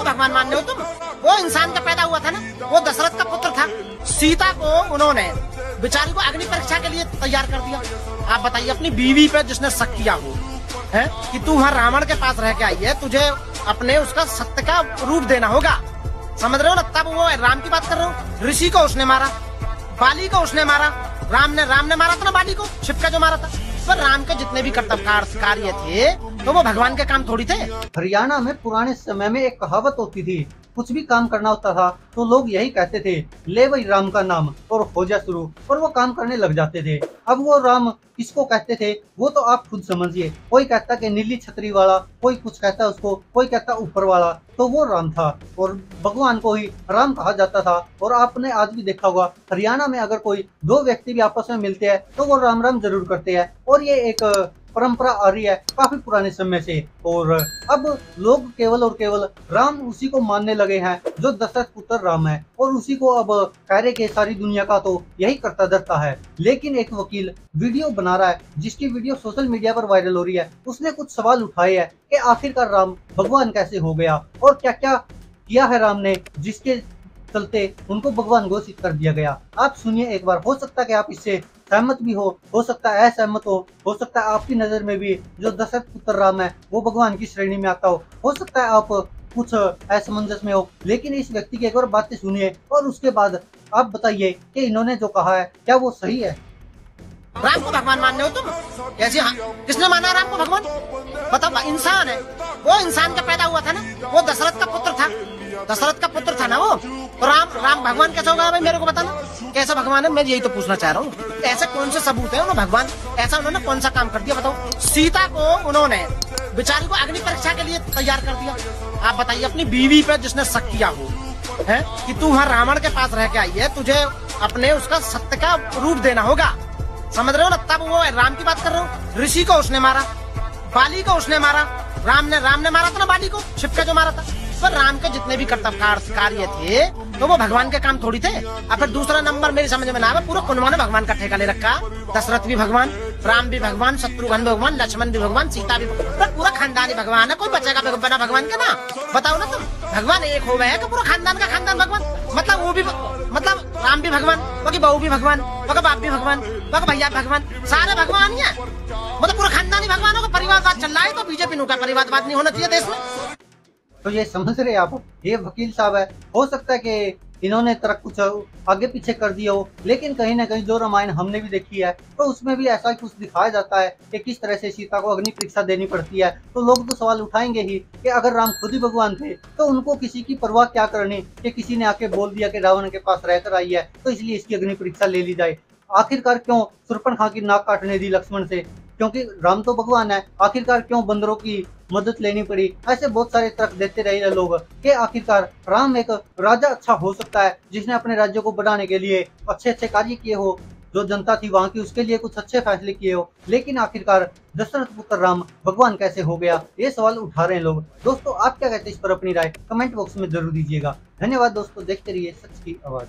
भगवान मानने हो तुम? वो इंसान का पैदा हुआ था ना, वो दशरथ का पुत्र था। सीता को उन्होंने बेचारी को अग्नि परीक्षा के लिए तैयार कर दिया। आप बताइए अपनी बीवी पे जिसने शक किया हो है कि तू वहाँ रावण के पास रह के आई है, तुझे अपने उसका सत्य का रूप देना होगा, समझ रहे हो ना? तब वो राम की बात कर रहे हो। ऋषि को उसने मारा, बाली को उसने मारा, राम ने मारा था ना बाली को, छिपका जो मारा था। पर राम के जितने भी कर्तव्य कार्य थे तो वो भगवान के काम थोड़ी थे। हरियाणा में पुराने समय में एक कहावत होती थी, कुछ भी काम करना होता था तो लोग यही कहते थे, ले भाई राम का नाम और हो जा शुरू, और वो काम करने लग जाते थे। अब वो राम किसको कहते थे वो तो आप खुद समझिए। कोई कहता कि नीली छतरी वाला, कोई कुछ कहता उसको, कोई कहता ऊपर वाला, तो वो राम था और भगवान को ही राम कहा जाता था। और आपने आज भी देखा होगा हरियाणा में अगर कोई दो व्यक्ति भी आपस में मिलते हैं तो वो राम राम जरूर करते हैं, और ये एक परंपरा आ रही है काफी पुराने समय से। और अब लोग केवल और केवल राम उसी को मानने लगे हैं जो दशरथ पुत्र राम है, और उसी को अब कह रहे कि सारी दुनिया का तो यही करता धरता है। लेकिन एक वकील वीडियो बना रहा है जिसकी वीडियो सोशल मीडिया पर वायरल हो रही है। उसने कुछ सवाल उठाए हैं कि आखिरकार राम भगवान कैसे हो गया और क्या क्या किया है राम ने जिसके चलते उनको भगवान घोषित कर दिया गया। आप सुनिए एक बार, हो सकता है कि आप इससे सहमत भी हो सकता है असहमत हो सकता है आपकी नजर में भी जो दशरथ पुत्र राम है वो भगवान की श्रेणी में आता हो सकता है आप कुछ असमंजस में हो। लेकिन इस व्यक्ति की एक बार बातें सुनिए और उसके बाद आप बताइए कि इन्होंने जो कहा है क्या वो सही है। राम को भगवान मानने हो तुम? कैसे? हाँ, किसने माना राम को भगवान? बताओ, इंसान है वो, इंसान का पैदा हुआ था ना, वो दशरथ का पुत्र था, दशरथ का पुत्र था ना वो। तो राम भगवान कैसे होगा भाई? मेरे को बताना कैसा भगवान है, मैं यही तो पूछना चाह रहा हूँ। ऐसे कौन से सबूत है उन्होंने भगवान ऐसा उन्होंने कौन सा काम कर दिया बताओ? सीता को उन्होंने बेचारी को अग्नि परीक्षा के लिए तैयार कर दिया। आप बताइए अपनी बीवी पे जिसने शक किया हो है कि तू वहाँ रावण के पास रह के आई है, तुझे अपने उसका सत्य का रूप देना होगा, समझ रहे हो ना? तब वो राम की बात कर रहे हो। ऋषि को उसने मारा, बाली को उसने मारा, राम ने मारा था ना बाली को, छिपका जो मारा था। पर राम के जितने भी कर्तव्य कार्य थे तो वो भगवान के काम थोड़ी थे। और फिर दूसरा नंबर मेरी समझ में ना आवे, पूरा कुनवा ने भगवान का ठेका ले रखा। दशरथ भी भगवान, राम भी भगवान, शत्रुघ्न भी भगवान, लक्ष्मण भी भगवान, सीता भी भगवान, पूरा खानदान ही भगवान है। कोई बचेगा बिना भगवान के ना? बताओ ना तुम। भगवान एक हो गए कि पूरा खानदान का खानदान भगवान? मतलब वो भी, मतलब राम भी भगवान, बाकी बहू भी भगवान, बाकी बाप भी भगवान, बाकी भैया भगवान, सारे भगवान ही है। मतलब पूरा खानदान ही भगवान होगा। परिवारवाद चल रहा है तो बीजेपी नु का परिवारवाद नहीं होना चाहिए देश में। तो ये समझ रहे आप, ये वकील साहब है, हो सकता है कि इन्होंने तरक कुछ आगे पीछे कर दिया हो, लेकिन कहीं ना कहीं जो रामायण हमने भी देखी है तो उसमें भी ऐसा कुछ दिखाया जाता है कि किस तरह से सीता को अग्नि परीक्षा देनी पड़ती है। तो लोग तो सवाल उठाएंगे ही कि अगर राम खुद ही भगवान थे तो उनको किसी की परवाह क्या करनी कि किसी ने आके बोल दिया कि रावण के पास रहकर आई है तो इसलिए इसकी अग्नि परीक्षा ले ली जाए। आखिरकार क्यों शूर्पणखा की नाक काटने दी लक्ष्मण से, क्योंकि राम तो भगवान है। आखिरकार क्यों बंदरों की मदद लेनी पड़ी? ऐसे बहुत सारे तर्क देते रहे लोग कि आखिरकार राम एक राजा अच्छा हो सकता है जिसने अपने राज्य को बढ़ाने के लिए अच्छे अच्छे कार्य किए हो, जो जनता थी वहां की उसके लिए कुछ अच्छे फैसले किए हो। लेकिन आखिरकार दशरथ पुत्र राम भगवान कैसे हो गया, ये सवाल उठा रहे हैं लोग। दोस्तों आप क्या कहते हैं इस पर अपनी राय कमेंट बॉक्स में जरूर दीजिएगा। धन्यवाद दोस्तों, देखते रहिए सच की आवाज।